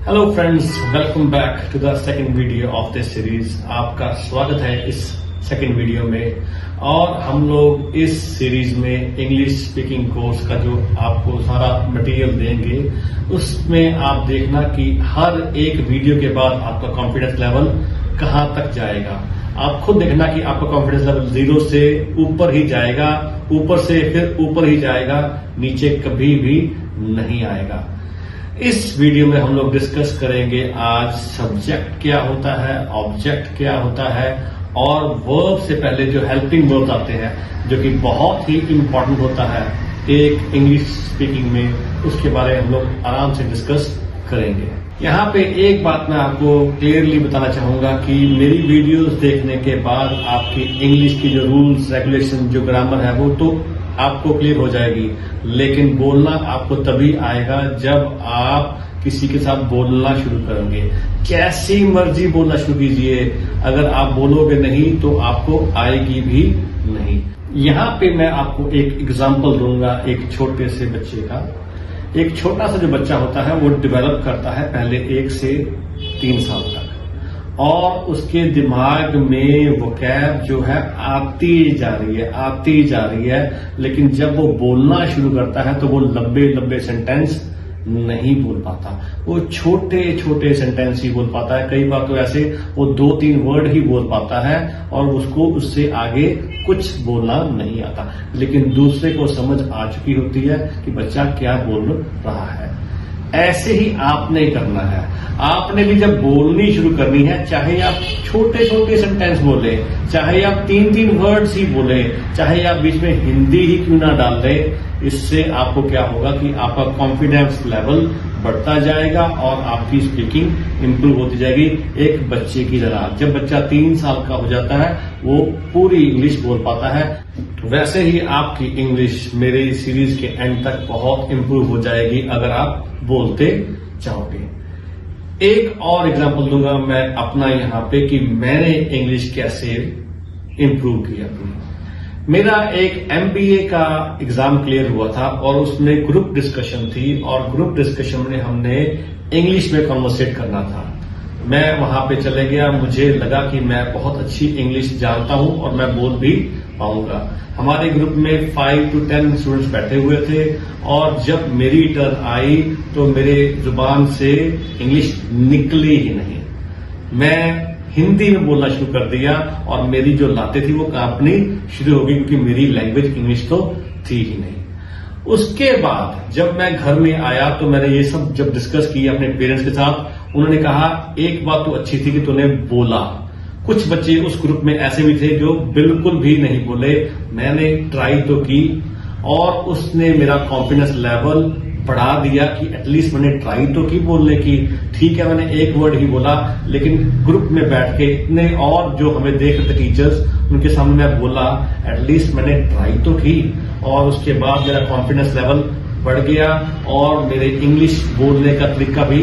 Hello friends, welcome back to the second video of this series. आपका स्वागत है इस सेकंड वीडियो में। और हम लोग इस सीरीज में इंग्लिश स्पीकिंग कोर्स का जो आपको सारा मटेरियल देंगे, उसमें आप देखना कि हर एक वीडियो के बाद आपका कॉन्फिडेंस लेवल कहां तक जाएगा। आप खुद देखना कि आपका कॉन्फिडेंस लेवल 0 से ऊपर ही जाएगा, ऊपर से फिर ऊपर ही जाएगा, नीचे कभी भी नहीं आएगा। इस वीडियो में हम लोग डिस्कस करेंगे आज सब्जेक्ट क्या होता है, ऑब्जेक्ट क्या होता है, और वर्ब से पहले जो हेल्पिंग वर्ब आते हैं जो कि बहुत ही इंपॉर्टेंट होता है एक इंग्लिश स्पीकिंग में, उसके बारे में हम लोग आराम से डिस्कस करेंगे। यहाँ पे एक बात मैं आपको क्लियरली बताना चाहूंगा कि मेरी वीडियोस देखने के बाद आपकी इंग्लिश की जो रूल्स रेगुलेशन जो ग्रामर है वो तो आपको क्लियर हो जाएगी, लेकिन बोलना आपको तभी आएगा जब आप किसी के साथ बोलना शुरू करेंगे। कैसी मर्जी बोलना शुरू कीजिए, अगर आप बोलोगे नहीं तो आपको आएगी भी नहीं। यहाँ पे मैं आपको एक एग्जांपल दूंगा एक छोटे से बच्चे का। एक छोटा सा जो बच्चा होता है वो डेवलप करता है पहले 1 से 3 साल तक, और उसके दिमाग में वोकैब जो है आती जा रही है, लेकिन जब वो बोलना शुरू करता है तो वो लंबे लंबे सेंटेंस नहीं बोल पाता। वो छोटे छोटे सेंटेंस ही बोल पाता है। कई बार तो ऐसे वो 2-3 वर्ड ही बोल पाता है और उसको उससे आगे कुछ बोलना नहीं आता, लेकिन दूसरे को समझ आ चुकी होती है कि बच्चा क्या बोल रहा है। ऐसे ही आपने करना है। आपने भी जब बोलनी शुरू करनी है, चाहे आप छोटे छोटे सेंटेंस बोले, चाहे आप 3-3 वर्ड्स ही बोले, चाहे आप बीच में हिंदी ही क्यों ना डाल दें, इससे आपको क्या होगा कि आपका कॉन्फिडेंस लेवल बढ़ता जाएगा और आपकी स्पीकिंग इंप्रूव होती जाएगी। एक बच्चे की तरह जब बच्चा 3 साल का हो जाता है वो पूरी इंग्लिश बोल पाता है, वैसे ही आपकी इंग्लिश मेरे सीरीज के एंड तक बहुत इंप्रूव हो जाएगी अगर आप बोलते जाओगे। एक और एग्जांपल दूंगा मैं अपना यहाँ पे कि मैंने इंग्लिश कैसे इंप्रूव किया। मेरा एक MBA का एग्जाम क्लियर हुआ था और उसमें ग्रुप डिस्कशन थी, और ग्रुप डिस्कशन में हमने इंग्लिश में कन्वर्सेट करना था। मैं वहां पे चले गया, मुझे लगा कि मैं बहुत अच्छी इंग्लिश जानता हूं और मैं बोल भी पाऊंगा। हमारे ग्रुप में 5 to 10 स्टूडेंट्स बैठे हुए थे, और जब मेरी टर्न आई तो मेरे जुबान से इंग्लिश निकली ही नहीं। मैं हिंदी में बोलना शुरू कर दिया और मेरी जो लाते थी वो कांपनी शुरू हो गई, क्योंकि मेरी लैंग्वेज इंग्लिश तो थी ही नहीं। उसके बाद जब मैं घर में आया तो मैंने ये सब जब डिस्कस किया अपने पेरेंट्स के साथ, उन्होंने कहा एक बात तो अच्छी थी कि तूने बोला। कुछ बच्चे उस ग्रुप में ऐसे भी थे जो बिल्कुल भी नहीं बोले। मैंने ट्राई तो की और उसने मेरा कॉन्फिडेंस लेवल बढ़ा दिया कि एटलीस्ट मैंने ट्राई तो की बोलने की। ठीक है, मैंने एक वर्ड ही बोला, लेकिन ग्रुप में बैठ के इतने और जो हमें देख रहे थे टीचर्स, उनके सामने मैं बोला, एटलीस्ट मैंने ट्राई तो की। और उसके बाद मेरा कॉन्फिडेंस लेवल बढ़ गया और मेरे इंग्लिश बोलने का तरीका भी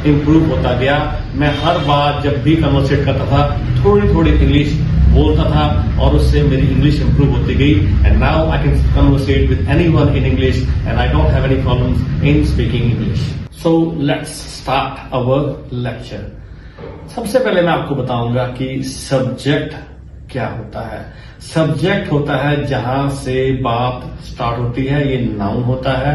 इंप्रूव होता गया। मैं हर बार जब भी कन्वर्सेट करता था थोड़ी थोड़ी इंग्लिश बोलता था और उससे मेरी इंग्लिश इंप्रूव होती गई। And now I can conversate with anyone in English and I don't have any problems in speaking English. So let's start our lecture. सबसे पहले मैं आपको बताऊंगा कि सब्जेक्ट क्या होता है। सब्जेक्ट होता है जहां से बात स्टार्ट होती है। ये नाउन होता है,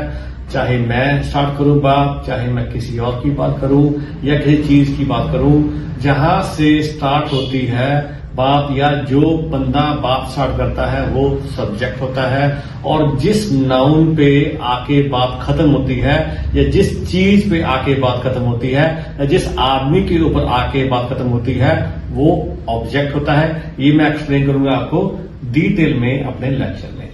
चाहे मैं स्टार्ट करूं बात, चाहे मैं किसी और की बात करूं या किसी चीज की बात करूं, जहां से स्टार्ट होती है बात या जो बंदा बात स्टार्ट करता है वो सब्जेक्ट होता है। और जिस नाउन पे आके बात खत्म होती है या जिस चीज पे आके बात खत्म होती है या जिस आदमी के ऊपर आके बात खत्म होती है वो ऑब्जेक्ट होता है। ये मैं एक्सप्लेन करूंगा आपको डिटेल में अपने लेक्चर में।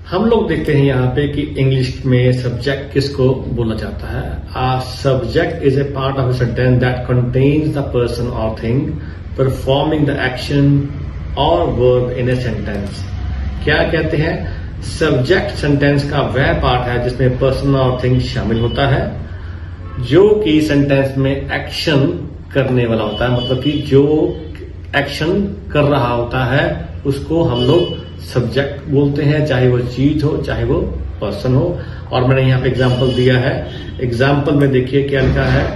हम लोग देखते हैं यहाँ पे कि इंग्लिश में सब्जेक्ट किसको बोला जाता है। A subject is a part of a sentence that contains the person और thing performing the action or verb in a sentence। क्या कहते हैं? सब्जेक्ट सेंटेंस का वह पार्ट है जिसमें पर्सन और थिंग शामिल होता है, जो कि सेंटेंस में एक्शन करने वाला होता है। मतलब कि जो एक्शन कर रहा होता है उसको हम लोग सब्जेक्ट बोलते हैं, चाहे वो चीज हो चाहे वो पर्सन हो। और मैंने यहाँ पे एग्जाम्पल दिया है। एग्जाम्पल में देखिए क्या लिखा है,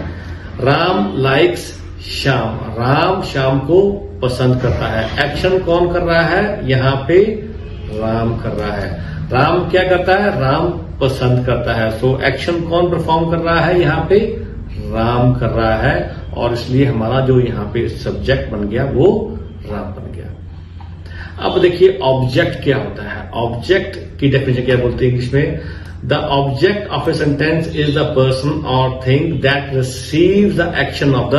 राम लाइक्स श्याम, राम श्याम को पसंद करता है। एक्शन कौन कर रहा है? यहाँ पे राम कर रहा है। राम क्या करता है? राम पसंद करता है। सो एक्शन कौन परफॉर्म कर रहा है? यहाँ पे राम कर रहा है, और इसलिए हमारा जो यहाँ पे सब्जेक्ट बन गया वो राम बन गया। अब देखिए ऑब्जेक्ट क्या होता है। ऑब्जेक्ट की डेफिनेशन क्या बोलते हैं इंग्लिश में? The object of a sentence is the person और thing that receives the action of the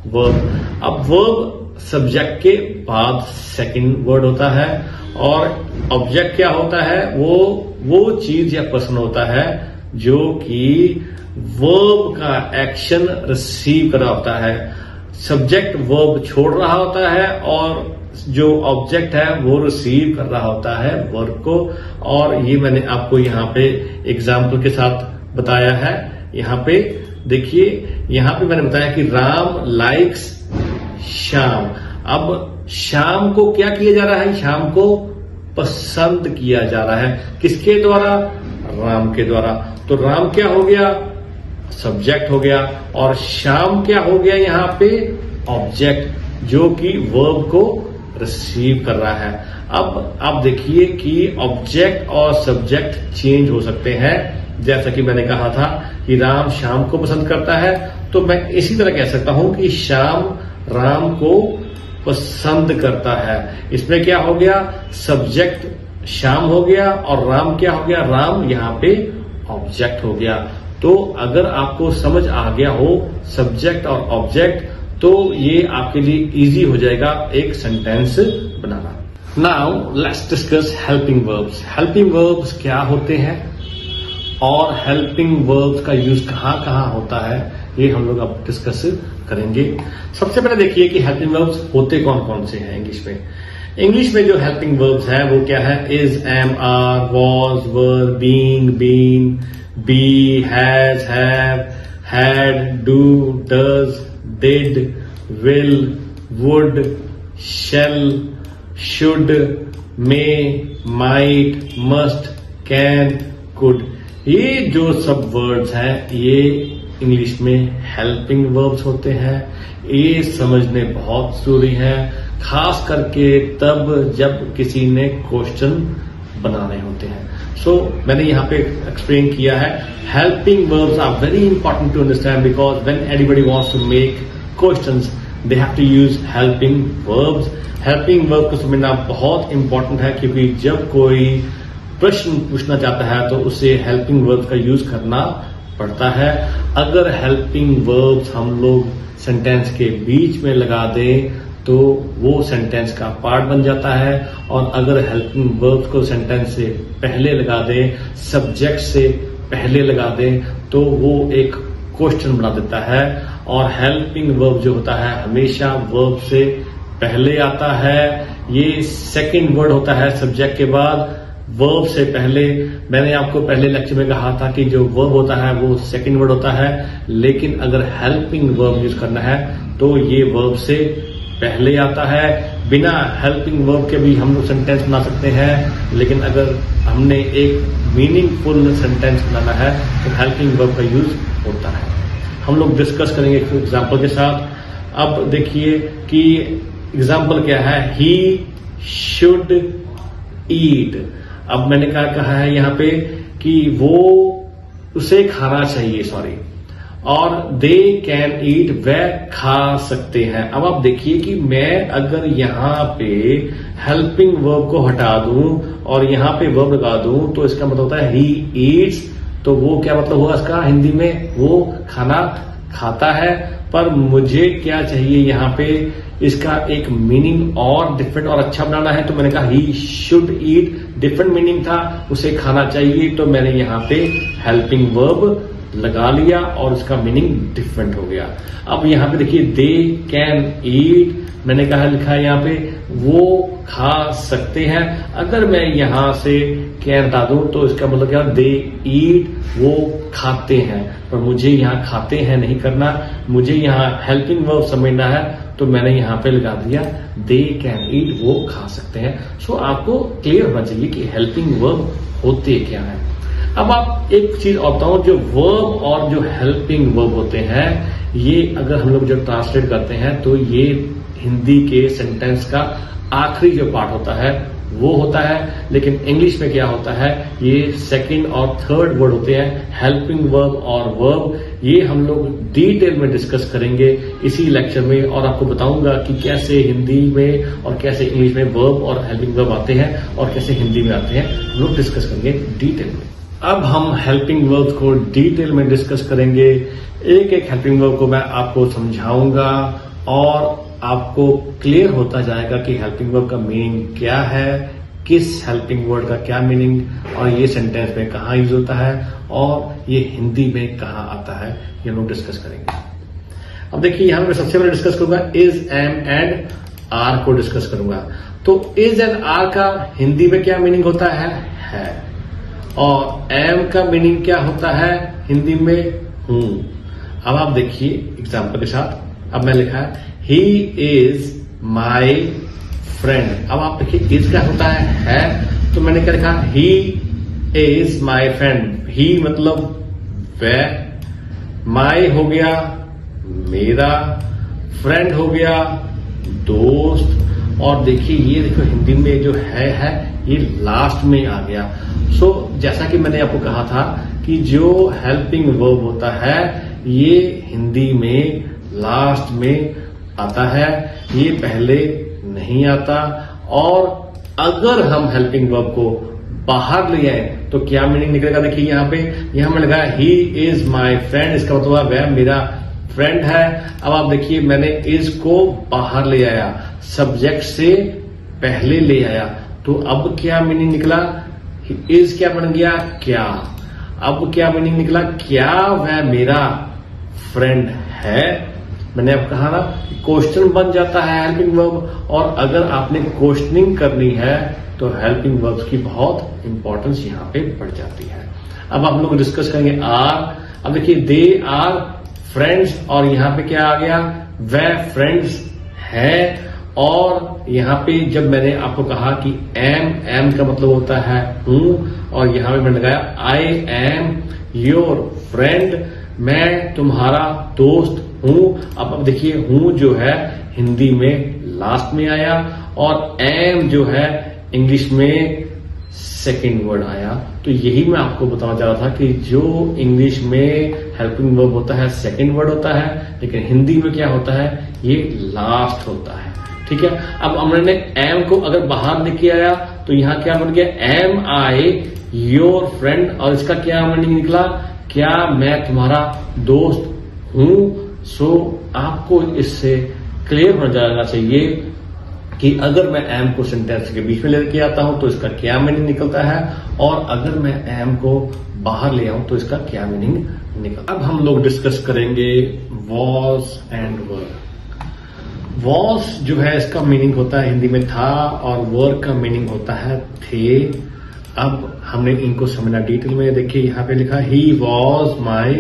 verb. अब वर्ब सब्जेक्ट के बाद सेकंड वर्ड होता है, और ऑब्जेक्ट क्या होता है? वो चीज या पर्सन होता है जो कि वर्ब का एक्शन रिसीव कर रहा होता है। सब्जेक्ट वर्ब छोड़ रहा होता है, और जो ऑब्जेक्ट है वो रिसीव कर रहा होता है वर्ब को। और ये मैंने आपको यहाँ पे एग्जाम्पल के साथ बताया है। यहाँ पे देखिए, यहाँ पे मैंने बताया कि राम लाइक्स श्याम। अब श्याम को क्या किया जा रहा है? श्याम को पसंद किया जा रहा है। किसके द्वारा? राम के द्वारा। तो राम क्या हो गया? सब्जेक्ट हो गया, और श्याम क्या हो गया? यहाँ पे ऑब्जेक्ट जो कि वर्ब को रिसीव कर रहा है। अब आप देखिए कि ऑब्जेक्ट और सब्जेक्ट चेंज हो सकते हैं। जैसा कि मैंने कहा था कि राम श्याम को पसंद करता है, तो मैं इसी तरह कह सकता हूं कि श्याम राम को पसंद करता है। इसमें क्या हो गया? सब्जेक्ट श्याम हो गया, और राम क्या हो गया? राम यहाँ पे ऑब्जेक्ट हो गया। तो अगर आपको समझ आ गया हो सब्जेक्ट और ऑब्जेक्ट, तो ये आपके लिए इजी हो जाएगा एक sentence banana. Now let's discuss helping verbs. Helping verbs क्या होते हैं और हेल्पिंग वर्ब्स का यूज कहाँ कहाँ होता है, ये हम लोग अब डिस्कस करेंगे। सबसे पहले देखिए कि हेल्पिंग वर्ब्स होते कौन कौन से हैं इंग्लिश में। इंग्लिश में जो हेल्पिंग वर्ब्स हैं वो क्या है? Is, am, are, was, were, being, been, be, has, have, had, do, does, did, will, would, shall, should, may, might, must, can, could। ये जो सब वर्ड्स हैं ये इंग्लिश में हेल्पिंग वर्ब्स होते हैं। ये समझने बहुत जरूरी है, खास करके तब जब किसी ने क्वेश्चन बनाने होते हैं। सो मैंने यहाँ पे एक्सप्लेन किया है, helping verbs are very important to understand because when anybody wants to make questions they have to use helping verbs. Helping verb को समझना बहुत इंपॉर्टेंट है, क्योंकि जब कोई प्रश्न पूछना चाहता है तो उसे हेल्पिंग वर्ब्स का यूज करना पड़ता है। अगर हेल्पिंग वर्ब्स हम लोग सेंटेंस के बीच में लगा दें तो वो सेंटेंस का पार्ट बन जाता है, और अगर हेल्पिंग वर्ब्स को सेंटेंस से पहले लगा दें, सब्जेक्ट से पहले लगा दें, तो वो एक क्वेश्चन बना देता है। और हेल्पिंग वर्ब जो होता है हमेशा वर्ब से पहले आता है। ये सेकंड वर्ड होता है सब्जेक्ट के बाद, वर्ब से पहले। मैंने आपको पहले लेक्चर में कहा था कि जो वर्ब होता है वो सेकंड वर्ड होता है, लेकिन अगर हेल्पिंग वर्ब यूज करना है तो ये वर्ब से पहले आता है। बिना हेल्पिंग वर्ब के भी हम लोग सेंटेंस बना सकते हैं, लेकिन अगर हमने एक मीनिंगफुल सेंटेंस बनाना है तो हेल्पिंग वर्ब का यूज होता है। हम लोग डिस्कस करेंगे एक एग्जांपल के साथ। अब देखिए कि एग्जांपल क्या है, ही शुड ईट। अब मैंने क्या कहा है यहाँ पे कि वो उसे खाना चाहिए, और दे कैन ईट, वह खा सकते हैं। अब आप देखिए कि मैं अगर यहाँ पे हेल्पिंग वर्ब को हटा दूं और यहाँ पे वर्ब लगा दूं तो इसका मतलब होता है ही ईट्स। तो वो क्या मतलब हुआ इसका हिंदी में? वो खाना खाता है। पर मुझे क्या चाहिए यहाँ पे, इसका एक मीनिंग और डिफरेंट और अच्छा बनाना है। तो मैंने कहा he should eat, different meaning था, उसे खाना चाहिए, तो मैंने यहाँ पे हेल्पिंग वर्ब लगा लिया और उसका मीनिंग डिफरेंट हो गया। अब यहाँ पे देखिए दे कैन ईट, मैंने कहा लिखा है यहाँ पे वो खा सकते हैं। अगर मैं यहाँ से कैन हटा दूं तो इसका मतलब क्या, दे ईट, वो खाते हैं। पर मुझे यहाँ खाते हैं नहीं करना, मुझे यहाँ हेल्पिंग वर्ब समझना है, तो मैंने यहाँ पे लगा दिया दे कैन ईट, वो खा सकते हैं। सो आपको क्लियर होना चाहिए कि हेल्पिंग वर्ब होते क्या है। अब आप एक चीज और बताऊं, जो वर्ब और जो हेल्पिंग वर्ब होते हैं ये अगर हम लोग जब ट्रांसलेट करते हैं तो ये हिंदी के सेंटेंस का आखिरी जो पार्ट होता है वो होता है, लेकिन इंग्लिश में क्या होता है, ये सेकंड और थर्ड वर्ड होते हैं, हेल्पिंग वर्ब और वर्ब। ये हम लोग डिटेल में डिस्कस करेंगे इसी लेक्चर में, और आपको बताऊंगा कि कैसे हिंदी में और कैसे इंग्लिश में वर्ब और हेल्पिंग वर्ब आते हैं और कैसे हिंदी में आते हैं, हम लोग डिस्कस करेंगे डिटेल में। अब हम हेल्पिंग वर्ब को डिटेल में डिस्कस करेंगे। एक एक हेल्पिंग वर्ब को मैं आपको समझाऊंगा और आपको क्लियर होता जाएगा कि हेल्पिंग वर्ब का मीनिंग क्या है, किस हेल्पिंग वर्ड का क्या मीनिंग, और ये सेंटेंस में कहाँ यूज होता है और ये हिंदी में कहाँ आता है, ये हम लोग डिस्कस करेंगे। अब देखिए यहां पर सबसे पहले डिस्कस करूंगा इज, एम एंड आर को डिस्कस करूंगा। तो इज एंड आर का हिंदी में क्या मीनिंग होता है, और एम का मीनिंग क्या होता है हिंदी में, हूं। अब आप देखिए एग्जाम्पल के साथ, अब मैं लिखा है ही इज माई फ्रेंड। अब आप देखिए इज क्या होता है, तो मैंने क्या लिखा, ही इज माई फ्रेंड। ही मतलब वह, माई हो गया मेरा, फ्रेंड हो गया दोस्त, और देखिए ये देखो हिंदी में जो है ये लास्ट में आ गया। सो जैसा कि मैंने आपको कहा था कि जो हेल्पिंग वर्ब होता है ये हिंदी में लास्ट में आता है, ये पहले नहीं आता। और अगर हम हेल्पिंग वर्ब को बाहर ले आए तो क्या मीनिंग निकलेगा, देखिए यहां में लगा ही इज माई फ्रेंड, इसका मतलब वह मेरा फ्रेंड है। अब आप देखिए मैंने इज को बाहर ले आया, सब्जेक्ट से पहले ले आया, तो अब क्या मीनिंग निकला, इज क्या बन गया, क्या। अब क्या मीनिंग निकला, क्या वह मेरा फ्रेंड है। मैंने अब कहा ना क्वेश्चन बन जाता है हेल्पिंग वर्ब, और अगर आपने क्वेश्चनिंग करनी है तो हेल्पिंग वर्ब्स की बहुत इंपॉर्टेंस यहां पे बढ़ जाती है। अब हम लोग डिस्कस करेंगे आर। अब देखिए दे आर फ्रेंड्स, और यहां पे क्या आ गया, वह फ्रेंड्स है। और यहां पे जब मैंने आपको कहा कि एम का मतलब होता है हूं, और यहां पे मैंने लगाया आई एम योर फ्रेंड, मैं तुम्हारा दोस्त हूं। अब देखिए हूं जो है हिंदी में लास्ट में आया, और एम जो है इंग्लिश में सेकंड वर्ड आया। तो यही मैं आपको बताना चाह रहा था कि जो इंग्लिश में हेल्पिंग वर्ब होता है सेकंड वर्ड होता है, लेकिन हिंदी में क्या होता है, ये लास्ट होता है। ठीक है। अब हमने एम को अगर बाहर लेके आया तो यहां क्या बन गया, एम आई योर फ्रेंड, और इसका क्या मीनिंग निकला, क्या मैं तुम्हारा दोस्त हूं। सो आपको इससे क्लियर हो जाना चाहिए कि अगर मैं एम को सेंटेंस के बीच में लेके आता हूं तो इसका क्या मीनिंग निकलता है, और अगर मैं एम को बाहर ले आऊं तो इसका क्या मीनिंग निकलता है। अब हम लोग डिस्कस करेंगे वॉज एंड वर। वॉज जो है इसका मीनिंग होता है हिंदी में था, और वर का मीनिंग होता है थे। अब हमने इनको समझना डिटेल में। देखिए यहां पे लिखा ही वॉज माई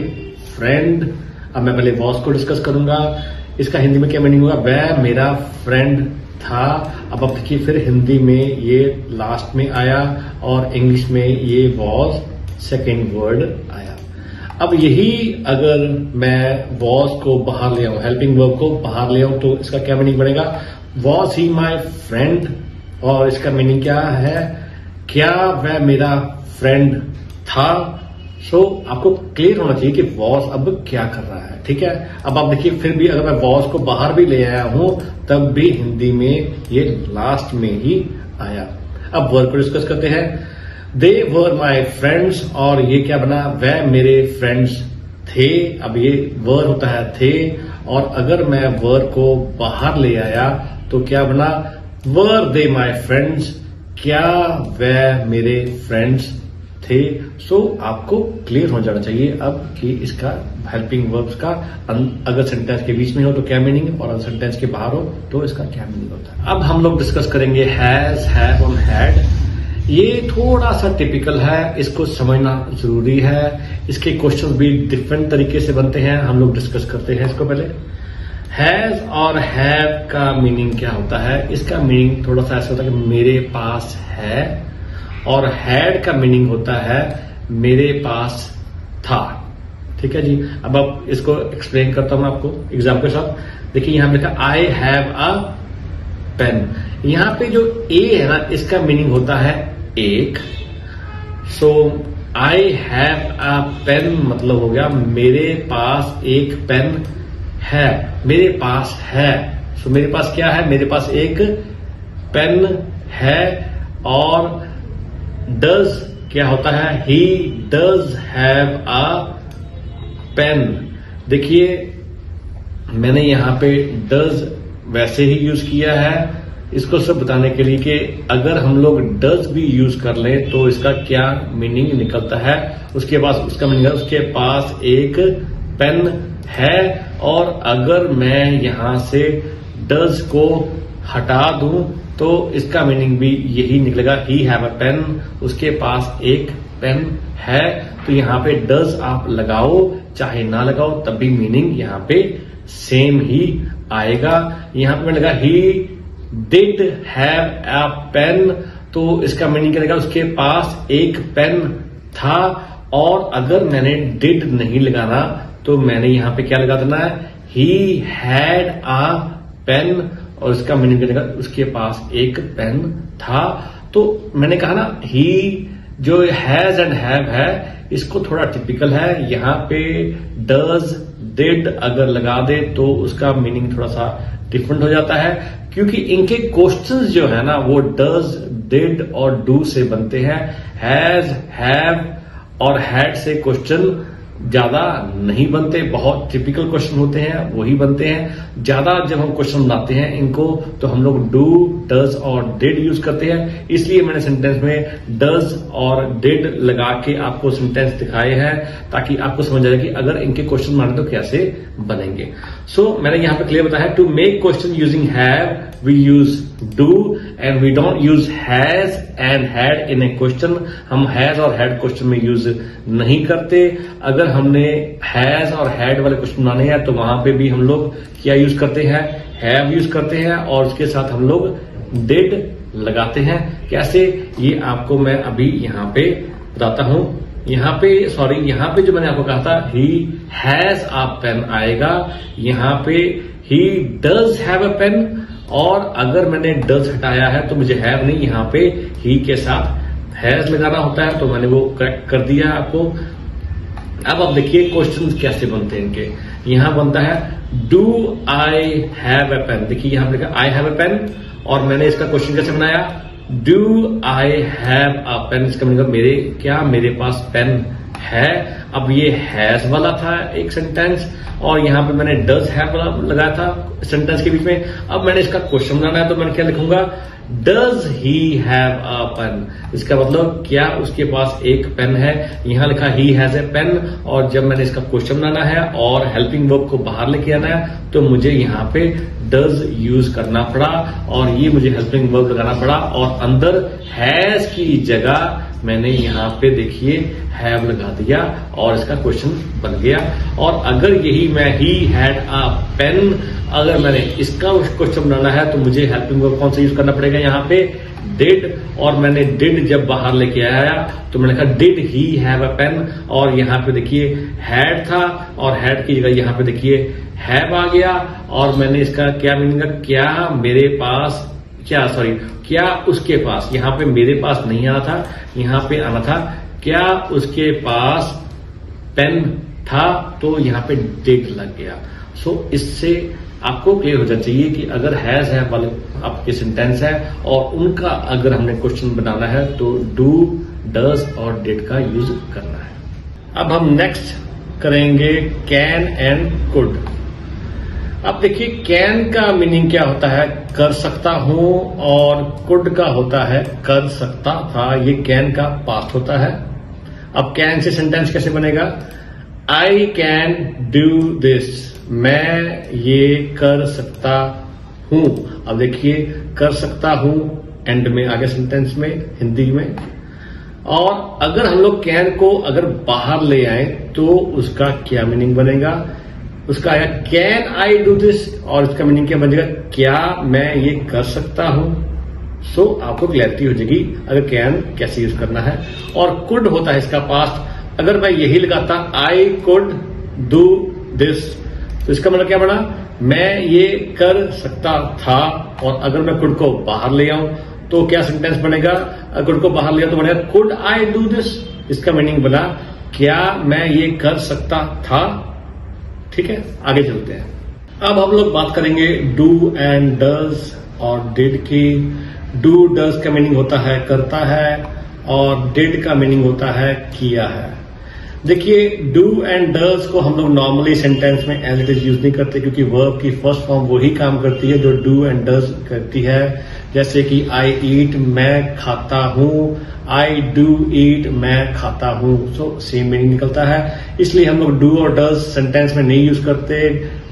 फ्रेंड। अब मैं पहले वॉज को डिस्कस करूंगा, इसका हिंदी में क्या मीनिंग होगा, वह मेरा फ्रेंड था। अब आप देखिए फिर हिंदी में ये लास्ट में आया, और इंग्लिश में ये वॉज सेकेंड वर्ड आया। अब यही अगर मैं वॉज को बाहर ले आऊं, हेल्पिंग वर्ब को बाहर ले आऊं, तो इसका क्या मीनिंग बनेगा, वॉज ही माई फ्रेंड, और इसका मीनिंग क्या है, क्या वह मेरा फ्रेंड था। सो आपको क्लियर होना चाहिए कि वॉज अब क्या कर रहा है। ठीक है। अब आप देखिए फिर भी अगर मैं वॉज को बाहर भी ले आया हूं तब भी हिंदी में ये लास्ट में ही आया। अब वर्ड को डिस्कस करते हैं। दे वर माई फ्रेंड्स, और ये क्या बना, वह मेरे फ्रेंड्स थे। अब ये वर होता है थे, और अगर मैं वर को बाहर ले आया तो क्या बना, वर दे माई फ्रेंड्स, क्या वह मेरे फ्रेंड्स थे। सो आपको क्लियर हो जाना चाहिए अब कि इसका हेल्पिंग वर्ब्स का अगर सेंटेंस के बीच में हो तो क्या मीनिंग, और अगर सेंटेंस के बाहर हो तो इसका क्या मीनिंग होता है। अब हम लोग डिस्कस करेंगे हैज, हैव और हैड। ये थोड़ा सा टिपिकल है, इसको समझना जरूरी है। इसके क्वेश्चन भी डिफरेंट तरीके से बनते हैं, हम लोग डिस्कस करते हैं इसको। पहले हैज और हैव का मीनिंग क्या होता है, इसका मीनिंग थोड़ा सा ऐसा होता है कि मेरे पास है, और हैड का मीनिंग होता है मेरे पास था। ठीक है जी। अब आप इसको एक्सप्लेन करता हूं आपको एग्जाम्पल के साथ। देखिए यहां पे लिखा आई हैव अ पेन। यहां पे जो ए है ना, इसका मीनिंग होता है एक। सो आई हैव अ पेन मतलब हो गया मेरे पास एक पेन है, मेरे पास है। सो मेरे पास क्या है, मेरे पास एक पेन है। और डज क्या होता है, he does have a pen. देखिए मैंने यहां पे डज वैसे ही यूज किया है इसको सब बताने के लिए कि अगर हम लोग डज भी यूज कर लें तो इसका क्या मीनिंग निकलता है। उसके पास उसका मीनिंग है उसके पास एक पेन है। और अगर मैं यहां से डज को हटा दूं तो इसका मीनिंग भी यही निकलेगा, ही हैव अ पेन, उसके पास एक पेन है। तो यहां पे डज आप लगाओ चाहे ना लगाओ तब भी मीनिंग यहां पे सेम ही आएगा। यहां पे मैंने लगा he did have a pen, तो इसका मीनिंग क्या लगेगा, उसके पास एक पेन था। और अगर मैंने डिड नहीं लगाना तो मैंने यहां पे क्या लगा देना है, ही हैड अ पेन, और इसका मीनिंग क्या लगेगा, उसके पास एक पेन था। तो मैंने कहा ना ही जो हैज एंड हैव है इसको थोड़ा टिपिकल है। यहां पे डज डिड अगर लगा दे तो उसका मीनिंग थोड़ा सा डिफरेंट हो जाता है, क्योंकि इनके क्वेश्चंस जो है ना वो डज डिड और डू से बनते हैं। हैज हैव और हैड से क्वेश्चन ज्यादा नहीं बनते, बहुत टिपिकल क्वेश्चन होते हैं वही बनते हैं। ज्यादा जब हम क्वेश्चन बनाते हैं इनको तो हम लोग डू डज और डिड यूज करते हैं, इसलिए मैंने सेंटेंस में डज और डिड लगा के आपको सेंटेंस दिखाए हैं ताकि आपको समझ आ जाए कि अगर इनके क्वेश्चन माने तो कैसे बनेंगे। सो मैंने यहां पे क्लियर बताया, to make question using have we use do and we don't use has and had in a question. हम हैज और हैड क्वेश्चन में यूज नहीं करते। अगर हमने हैज और हैड वाले क्वेश्चन बनाने हैं तो वहां पे भी हम लोग क्या यूज करते हैं, हैव यूज करते हैं और उसके साथ हम लोग डिड लगाते हैं। कैसे, ये आपको मैं अभी यहां पे बताता हूं। यहां पे जो मैंने आपको कहा था ही हैज अ पेन आएगा, यहां पे he does have a pen. और अगर मैंने डज हटाया है तो मुझे हैव नहीं, यहां पे ही के साथ हैज लगाना होता है, तो मैंने वो करेक्ट कर दिया आपको। अब आप देखिए क्वेश्चन कैसे बनते हैं इनके। यहां बनता है do I have a pen. देखिए यहां पर लिखा आई हैव ए पेन और मैंने इसका क्वेश्चन कैसे बनाया, do I have a pen. इसका मतलब मेरे पास पेन है। अब ये हैज वाला था एक सेंटेंस और यहां पे मैंने डज हैव वाला लगाया था सेंटेंस के बीच में। अब मैंने इसका क्वेश्चन बनाना है तो मैंने क्या लिखूंगा, does he have a pen. इसका मतलब क्या उसके पास एक पेन है। यहां लिखा ही हैज ए पेन और जब मैंने इसका क्वेश्चन बनाना है और हेल्पिंग वर्ब को बाहर लेके आना है तो मुझे यहां पे डज यूज करना पड़ा और ये मुझे हेल्पिंग वर्ब लगाना पड़ा और अंदर हैज की जगह मैंने यहां पे देखिए हैव लगा दिया और इसका क्वेश्चन बन गया। और अगर यही मैं ही हैड अ पेन, अगर मैंने इसका क्वेश्चन बनाना है तो मुझे हेल्पिंग वर्ब कौन सा यूज करना पड़ेगा, यहां पे डिड। और मैंने डिड जब बाहर लेके आया तो मैंने कहा did he have a pen और यहां पे देखिए हैड था और हैड की जगह यहां पे देखिए हैव आ गया। और मैंने इसका क्या मीनिंग है, क्या उसके पास, यहां पे मेरे पास नहीं आना था, यहां पे आना था क्या उसके पास पेन था, तो यहां पे डिड लग गया। सो इससे आपको क्लियर हो जाना चाहिए कि अगर हैज है वाले आपके सेंटेंस है और उनका अगर हमने क्वेश्चन बनाना है तो डू डज और डिड का यूज करना है। अब हम नेक्स्ट करेंगे कैन एंड कुड। अब देखिए कैन का मीनिंग क्या होता है, कर सकता हूं, और कुड का होता है कर सकता था। ये कैन का पास्ट होता है। अब कैन से सेंटेंस कैसे बनेगा, आई कैन डू दिस, मैं ये कर सकता हूं। अब देखिए कर सकता हूं एंड में आगे सेंटेंस में हिंदी में। और अगर हम लोग कैन को अगर बाहर ले आए तो उसका क्या मीनिंग बनेगा, उसका आया कैन आई डू दिस और इसका मीनिंग क्या बनेगा, क्या मैं ये कर सकता हूं। सो आपको क्लैरिटी हो जाएगी अगर कैन कैसे यूज करना है। और कुड होता है इसका पास्ट। अगर मैं यही लगाता आई कुड डू दिस। तो इसका मतलब क्या बना, मैं ये कर सकता था, और अगर मैं कुड को बाहर ले आऊं तो क्या सेंटेंस बनेगा, कुड को बाहर ले आऊं तो बनेगा कुड आई डू दिस। इसका मीनिंग बना क्या मैं ये कर सकता था। ठीक है, आगे चलते हैं। अब हम लोग बात करेंगे डू एंड डज और डिड की। डू डज का मीनिंग होता है करता है, और डिड का मीनिंग होता है किया है। देखिए, डू एंड डज को हम लोग नॉर्मली सेंटेंस में एज इट इज यूज नहीं करते, क्योंकि वर्ब की फर्स्ट फॉर्म वही काम करती है जो डू एंड डज करती है। जैसे कि आई ईट, मैं खाता हूं, आई डू ईट, मैं खाता हूं। सो सेम मीनिंग निकलता है। इसलिए हम लोग डू और डज सेंटेंस में नहीं यूज करते।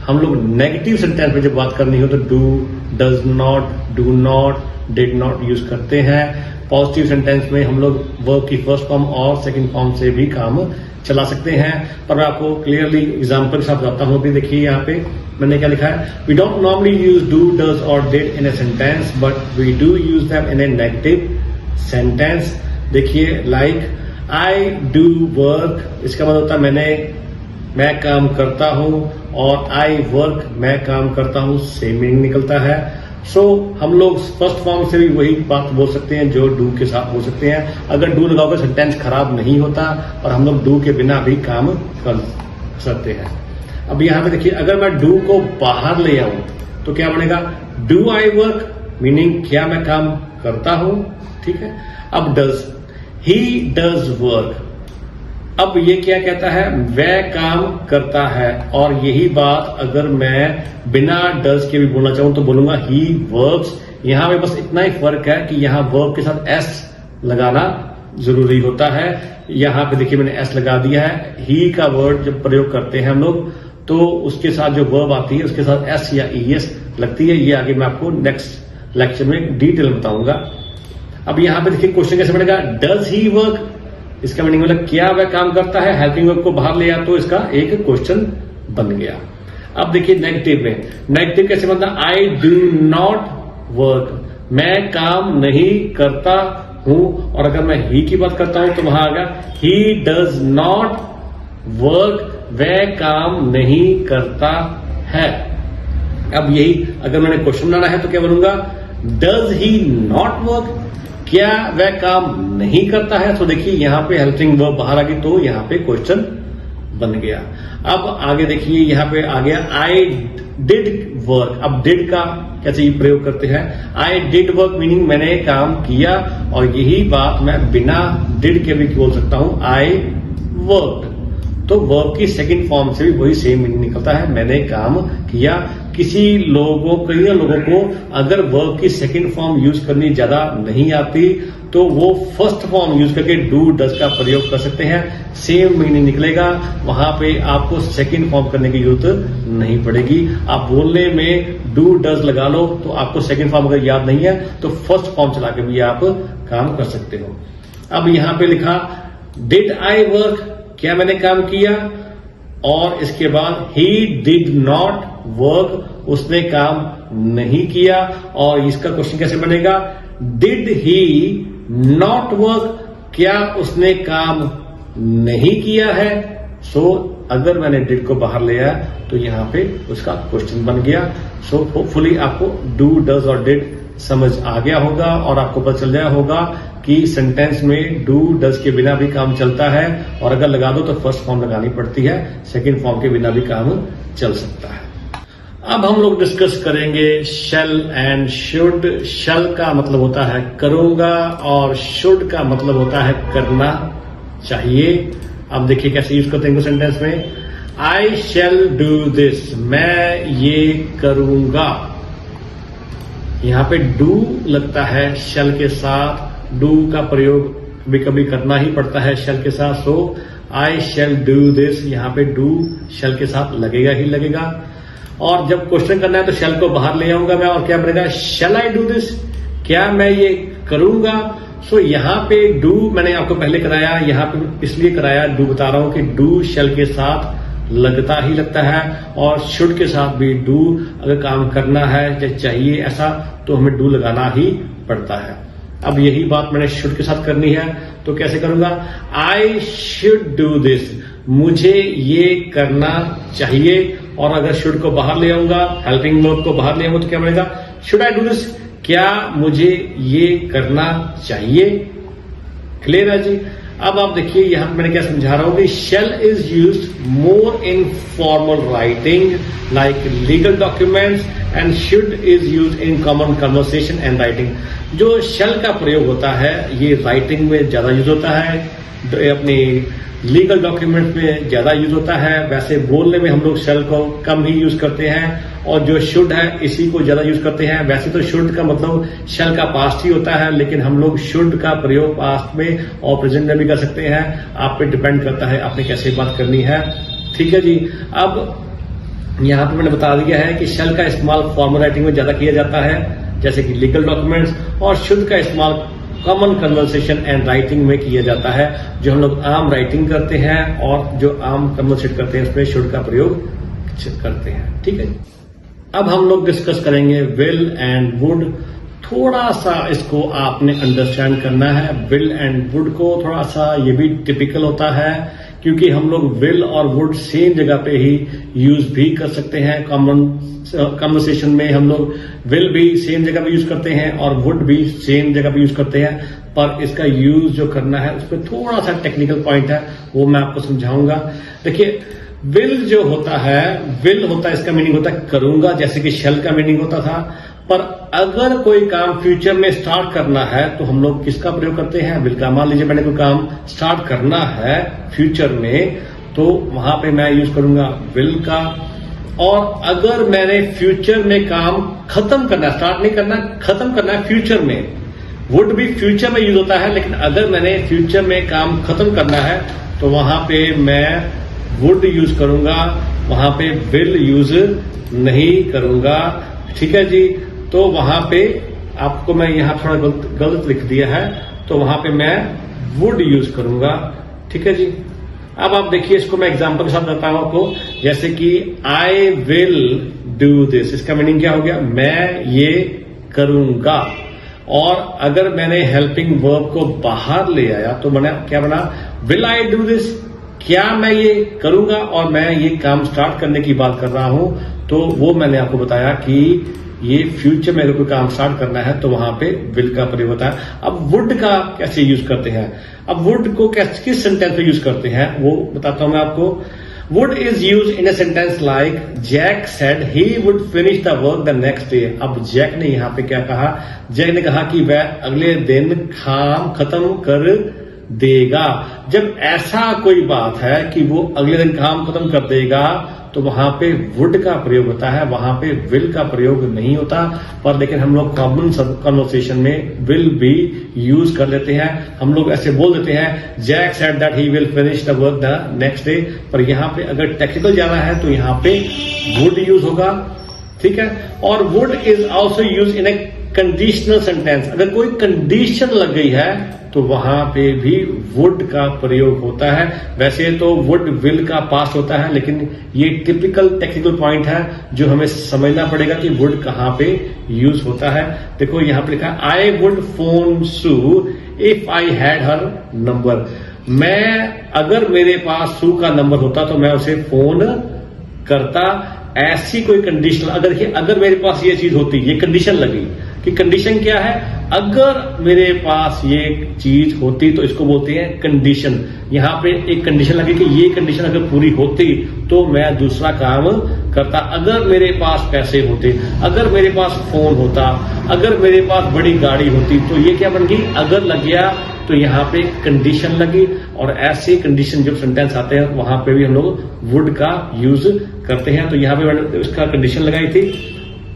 हम लोग नेगेटिव सेंटेंस में जब बात करनी हो तो do, does not, do not, did not use करते हैं। पॉजिटिव सेंटेंस में हम लोग वर्ब की फर्स्ट फॉर्म और सेकंड फॉर्म से भी काम चला सकते हैं। पर मैं आपको क्लियरली एग्जांपल के साथ बताता हूं। अभी देखिए यहाँ पे मैंने क्या लिखा है, we don't normally use do, does और did in a sentence, but we do use them in a negative sentence. देखिए, लाइक आई डू वर्क, इसका मतलब होता है मैं काम करता हूं, और आई वर्क, मैं काम करता हूं, सेम मीनिंग निकलता है। सो हम लोग फर्स्ट फॉर्म से भी वही बात बोल सकते हैं जो डू के साथ बोल सकते हैं। अगर डू लगाओगे सेंटेंस खराब नहीं होता, और हम लोग डू के बिना भी काम कर सकते हैं। अब यहाँ पे देखिए, अगर मैं डू को बाहर ले आऊं तो क्या बनेगा, डू आई वर्क, मीनिंग क्या मैं काम करता हूं। ठीक है, अब डज, ही डज वर्क। अब ये क्या कहता है, वह काम करता है, और यही बात अगर मैं बिना डज के भी बोलना चाहूं तो बोलूंगा ही वर्क्स। यहां पे बस इतना ही फर्क है कि यहां वर्ब के साथ एस लगाना जरूरी होता है। यहां पे देखिए मैंने एस लगा दिया है। ही का वर्ड जब प्रयोग करते हैं हम लोग तो उसके साथ जो वर्ब आती है उसके साथ एस या ईएस लगती है। ये आगे मैं आपको नेक्स्ट लेक्चर में डिटेल बताऊंगा। अब यहां पे देखिए क्वेश्चन कैसे बनेगा, डज ही वर्क। इसका मीनिंग मतलब क्या वह काम करता है। हेल्पिंग वर्ब को बाहर ले आ तो इसका एक क्वेश्चन बन गया। अब देखिए नेगेटिव में, नेगेटिव कैसे बनता है, आई डू नॉट वर्क, मैं काम नहीं करता हूं। और अगर मैं ही की बात करता हूं तो वहां आ गया ही डज नॉट वर्क, वह काम नहीं करता है। अब यही अगर मैंने क्वेश्चन बनाना है तो क्या बनूंगा, डज ही नॉट वर्क, क्या वह काम नहीं करता है। तो देखिए यहां पे हेल्पिंग वर्ब बाहर आ गई तो यहां पे क्वेश्चन बन गया। अब आगे देखिए यहां पे आ गया आई डिड वर्क। अब डिड का कैसे प्रयोग करते हैं, आई डिड वर्क मीनिंग मैंने काम किया, और यही बात मैं बिना डिड के भी बोल सकता हूं, आई वर्क। तो वर्ब की सेकंड फॉर्म से भी वही सेम मीनिंग निकलता है, मैंने काम किया। कई लोगों को अगर वर्ब की सेकंड फॉर्म यूज करनी ज्यादा नहीं आती तो वो फर्स्ट फॉर्म यूज करके डू डज का प्रयोग कर सकते हैं, सेम मीनिंग निकलेगा। वहां पे आपको सेकंड फॉर्म करने की जरूरत नहीं पड़ेगी। आप बोलने में डू डज लगा लो तो आपको सेकंड फॉर्म अगर याद नहीं है तो फर्स्ट फॉर्म चला के भी आप काम कर सकते हो। अब यहां पे लिखा डिड आई वर्क, क्या मैंने काम किया, और इसके बाद ही डिड नॉट वर्क, उसने काम नहीं किया। और इसका क्वेश्चन कैसे बनेगा, डिड ही नॉट वर्क, क्या उसने काम नहीं किया है। सो अगर मैंने डिड को बाहर ले आया तो यहां पे उसका क्वेश्चन बन गया। सो होपफुली आपको डू डज और डिड समझ आ गया होगा, और आपको पता चल गया होगा कि सेंटेंस में डू डज के बिना भी काम चलता है, और अगर लगा दो तो फर्स्ट फॉर्म लगानी पड़ती है, सेकंड फॉर्म के बिना भी काम चल सकता है। अब हम लोग डिस्कस करेंगे शैल एंड शुड। शैल का मतलब होता है करूंगा, और शुड का मतलब होता है करना चाहिए। अब देखिए कैसे यूज करते हैं सेंटेंस में, आई शैल डू दिस, मैं ये करूंगा। यहां पे डू लगता है शैल के साथ, डू का प्रयोग कभी कभी करना ही पड़ता है शैल के साथ। सो आई शैल डू दिस, यहां पे डू शैल के साथ लगेगा ही लगेगा। और जब क्वेश्चन करना है तो शैल को बाहर ले आऊंगा मैं, और क्या बनेगा, शैल आई डू दिस, क्या मैं ये करूंगा। सो यहां पे डू मैंने आपको पहले कराया, यहां पे इसलिए कराया, डू बता रहा हूं कि डू शैल के साथ लगता ही लगता है, और शुड के साथ भी डू अगर काम करना है या चाहिए ऐसा तो हमें डू लगाना ही पड़ता है। अब यही बात मैंने शुड के साथ करनी है तो कैसे करूंगा, आई शुड डू दिस, मुझे ये करना चाहिए, और अगर शुड को बाहर ले आऊंगा, हेल्पिंग वर्ब को बाहर ले आऊंगा तो क्या बनेगा, शुड आई डू दिस, क्या मुझे ये करना चाहिए। क्लियर है जी। अब आप देखिए यहां पर मैंने क्या समझा रहा हूं कि shall is used more in formal writing like legal documents and should is used in common conversation and writing. जो शेल का प्रयोग होता है ये राइटिंग में ज्यादा यूज होता है, अपनी लीगल डॉक्यूमेंट में ज्यादा यूज होता है। वैसे बोलने में हम लोग शेल को कम ही यूज करते हैं, और जो शुड है इसी को ज्यादा यूज करते हैं। वैसे तो शुड का मतलब शेल का पास्ट ही होता है, लेकिन हम लोग शुड का प्रयोग पास्ट में और प्रेजेंट में भी कर सकते हैं। आप पे डिपेंड करता है आपने कैसे बात करनी है। ठीक है जी। अब यहां पे मैंने बता दिया है कि शेल का इस्तेमाल फॉर्मल राइटिंग में ज्यादा किया जाता है, जैसे कि लीगल डॉक्यूमेंट्स, और शुड का इस्तेमाल कॉमन कन्वर्सेशन एंड राइटिंग में किया जाता है। जो हम लोग आम राइटिंग करते हैं और जो आम कन्वर्सेट करते हैं उसमें शुड का प्रयोग करते हैं। ठीक है। अब हम लोग डिस्कस करेंगे विल एंड वुड। थोड़ा सा इसको आपने अंडरस्टैंड करना है। विल एंड वुड को थोड़ा सा ये भी टिपिकल होता है, क्योंकि हम लोग विल और वुड सेम जगह पे ही यूज भी कर सकते हैं। कॉमन कन्वर्सेशन में हम लोग विल भी सेम जगह पे यूज करते हैं और वुड भी सेम जगह पे यूज करते हैं, पर इसका यूज जो करना है उसमें थोड़ा सा टेक्निकल पॉइंट है, वो मैं आपको समझाऊंगा। देखिए विल जो होता है, विल होता है इसका मीनिंग होता है करूंगा, जैसे कि शेल का मीनिंग होता था। पर अगर कोई काम फ्यूचर में स्टार्ट करना है तो हम लोग किसका प्रयोग करते हैं, विल का। मान लीजिए मैंने कोई काम स्टार्ट करना है फ्यूचर में, तो वहां पे मैं यूज करूंगा विल का। और अगर मैंने फ्यूचर में काम खत्म करना है, स्टार्ट नहीं करना, खत्म करना है फ्यूचर में, वुड भी फ्यूचर में यूज होता है, लेकिन अगर मैंने फ्यूचर में काम खत्म करना है तो वहां पे मैं वुड यूज करूंगा, वहां पे विल यूज नहीं करूंगा। ठीक है जी। तो वहां पे आपको मैं यहां थोड़ा गलत लिख दिया है, तो वहां पे मैं वुड यूज करूंगा। ठीक है जी। अब आप देखिए इसको मैं एग्जांपल के साथ बताऊं आपको, जैसे कि आई विल डू दिस, इसका मीनिंग क्या हो गया, मैं ये करूंगा। और अगर मैंने हेल्पिंग वर्ब को बाहर ले आया तो मैंने क्या बना, विल आई डू दिस, क्या मैं ये करूंगा, और मैं ये काम स्टार्ट करने की बात कर रहा हूं। तो वो मैंने आपको बताया कि ये फ्यूचर में अगर कोई काम स्टार्ट करना है तो वहां पे विल का प्रयोग होता है। अब वुड का कैसे यूज करते हैं, अब वुड को किस सेंटेंस में यूज करते हैं वो बताता हूं मैं आपको। Would is use in a sentence like Jack said he would finish the work the next day. अब जैक ने यहां पे क्या कहा, जैक ने कहा कि वह अगले दिन काम खत्म कर देगा। जब ऐसा कोई बात है कि वो अगले दिन काम खत्म कर देगा तो वहां पे वुड का प्रयोग होता है, वहां पे विल का प्रयोग नहीं होता। पर लेकिन हम लोग कॉमन कन्वर्सेशन में विल भी यूज कर लेते हैं। हम लोग ऐसे बोल देते हैं Jack said that he will finish the work the next day, पर यहां पे अगर टेक्निकल जाना है तो यहां पे वुड यूज होगा। ठीक है। और would is also use in A conditional sentence. अगर कोई कंडीशन लग गई है तो वहां पे भी वुड का प्रयोग होता है। वैसे तो वुड विल का पास्ट होता है, लेकिन ये टिपिकल टेक्निकल पॉइंट है जो हमें समझना पड़ेगा कि वुड कहां पे यूज होता है। देखो यहां पे लिखा है I would phone Sue if I had her number. मैं अगर मेरे पास सू का नंबर होता तो मैं उसे फोन करता। ऐसी कोई कंडीशन अगर मेरे पास ये चीज होती, ये कंडीशन लगी कि कंडीशन क्या है, अगर मेरे पास ये चीज होती तो इसको बोलते हैं कंडीशन। यहां पे एक कंडीशन लगी कि ये कंडीशन अगर पूरी होती तो मैं दूसरा काम करता। अगर मेरे पास पैसे होते, अगर मेरे पास फोन होता, अगर मेरे पास बड़ी गाड़ी होती, तो ये क्या बन गई, अगर लग गया तो यहाँ पे कंडीशन लगी। और ऐसे कंडीशन जब सेंटेंस आते हैं वहां पे भी हम लोग वुड का यूज करते हैं। तो यहाँ पे मैंने उसका कंडीशन लगाई थी,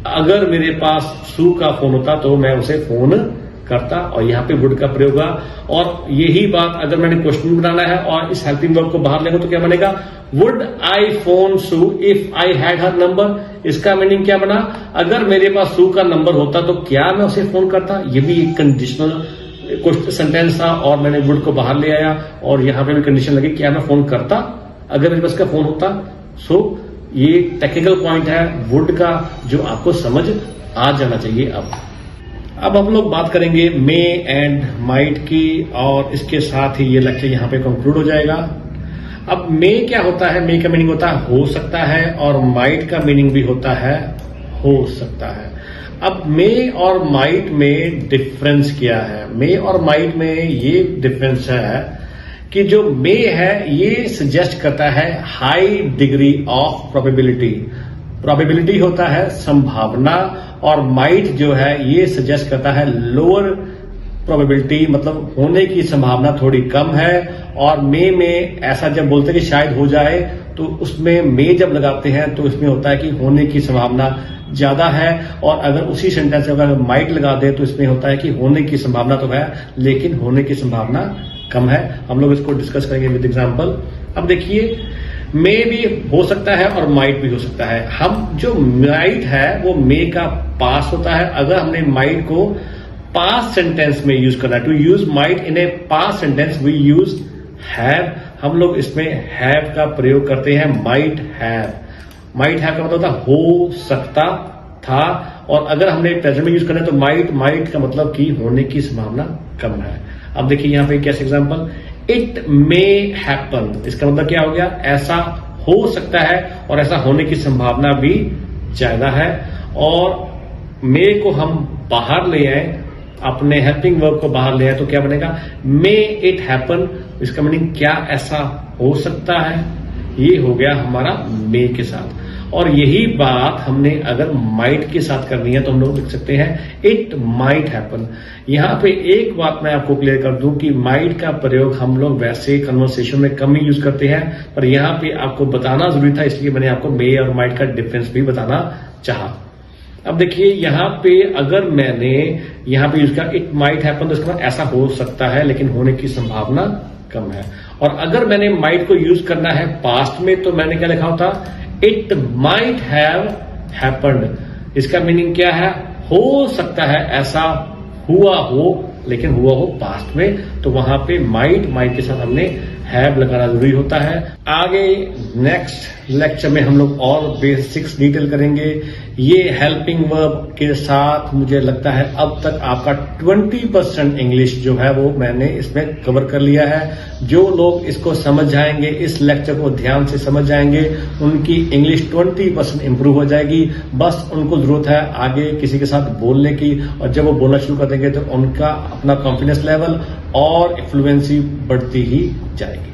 अगर मेरे पास सू का फोन होता तो मैं उसे फोन करता, और यहाँ पे वुड का प्रयोग हुआ। और यही बात अगर मैंने क्वेश्चन बनाना है और इस हेल्पिंग वर्ब को बाहर लेंगे तो क्या बनेगा, would I phone Sue if I had her number. इसका मीनिंग क्या बना, अगर मेरे पास सू का नंबर होता तो क्या मैं उसे फोन करता। ये भी एक कंडीशनल क्वेश्चन सेंटेंस था और मैंने वुड को बाहर ले आया और यहाँ पे भी कंडीशन लगी, क्या मैं फोन करता अगर मेरे पास का फोन होता। सो ये टेक्निकल पॉइंट है वुड का जो आपको समझ आ जाना चाहिए। अब हम लोग बात करेंगे मे एंड माइट की, और इसके साथ ही ये लेक्चर यहाँ पे कंक्लूड हो जाएगा। अब मे क्या होता है, मे का मीनिंग होता है हो सकता है, और माइट का मीनिंग भी होता है हो सकता है। अब मे और माइट में डिफरेंस क्या है? मे और माइट में ये डिफरेंस है कि जो मे है ये सजेस्ट करता है high degree of probability. Probability होता है संभावना, और माइट जो है ये सजेस्ट करता है लोअर प्रोबेबिलिटी, मतलब होने की संभावना थोड़ी कम है। और मे में ऐसा जब बोलते हैं कि शायद हो जाए, तो उसमें मे जब लगाते हैं तो इसमें होता है कि होने की संभावना ज्यादा है। और अगर उसी सेंटेंस में अगर माइट लगा दे तो इसमें होता है कि होने की संभावना तो है लेकिन होने की संभावना कम है। हम लोग इसको डिस्कस करेंगे विद एग्जांपल। अब देखिए, मे भी हो सकता है और माइट भी हो सकता है। हम जो माइट है वो मे का पास होता है। अगर हमने माइट को पास्ट सेंटेंस में यूज करना है, to use might in a past sentence we use have. हम लोग इसमें हैव का प्रयोग करते हैं, माइट हैव। माइट हैव का मतलब होता हो सकता था। और अगर हमने प्रेजेंट में यूज करना है तो माइट का मतलब कि होने की संभावना कम है। अब देखिए यहां पे कैसे एग्जांपल, इट मे हैपन, इसका मतलब क्या हो गया, ऐसा हो सकता है और ऐसा होने की संभावना भी ज्यादा है। और मे को हम बाहर ले आए, अपने हेल्पिंग वर्ब को बाहर ले आए तो क्या बनेगा, मे इट हैपन। इसका मीनिंग क्या ऐसा हो सकता है, ये हो गया हमारा मे के साथ। और यही बात हमने अगर माइट के साथ करनी है तो हम लोग लिख सकते हैं इट माइट हैपन। यहां पे एक बात मैं आपको क्लियर कर दूं कि माइट का प्रयोग हम लोग वैसे कन्वर्सेशन में कम ही यूज करते हैं, पर यहां पे आपको बताना जरूरी था, इसलिए मैंने आपको मे और माइट का डिफरेंस भी बताना चाहा। अब देखिए यहां पे अगर मैंने यहां पे यूज किया इट माइट हैपन, तो इसका मतलब ऐसा हो सकता है लेकिन होने की संभावना कम है। और अगर मैंने माइट को यूज करना है पास्ट में तो मैंने क्या लिखा होता, इट माइट हैव हैपन्ड। इसका मीनिंग क्या है, हो सकता है ऐसा हुआ हो, लेकिन हुआ हो पास्ट में, तो वहां पे माइट के साथ हमने हैव लगाना जरूरी होता है। आगे नेक्स्ट लेक्चर में हम लोग और बेसिक्स डिटेल करेंगे। ये हेल्पिंग वर्ब के साथ मुझे लगता है अब तक आपका 20% इंग्लिश जो है वो मैंने इसमें कवर कर लिया है। जो लोग इसको समझ जाएंगे, इस लेक्चर को ध्यान से समझ जाएंगे, उनकी इंग्लिश 20% इंप्रूव हो जाएगी। बस उनको जरूरत है आगे किसी के साथ बोलने की, और जब वो बोलना शुरू कर देंगे तो उनका अपना कॉन्फिडेंस लेवल और फ्लुएंसी बढ़ती ही जाएगी।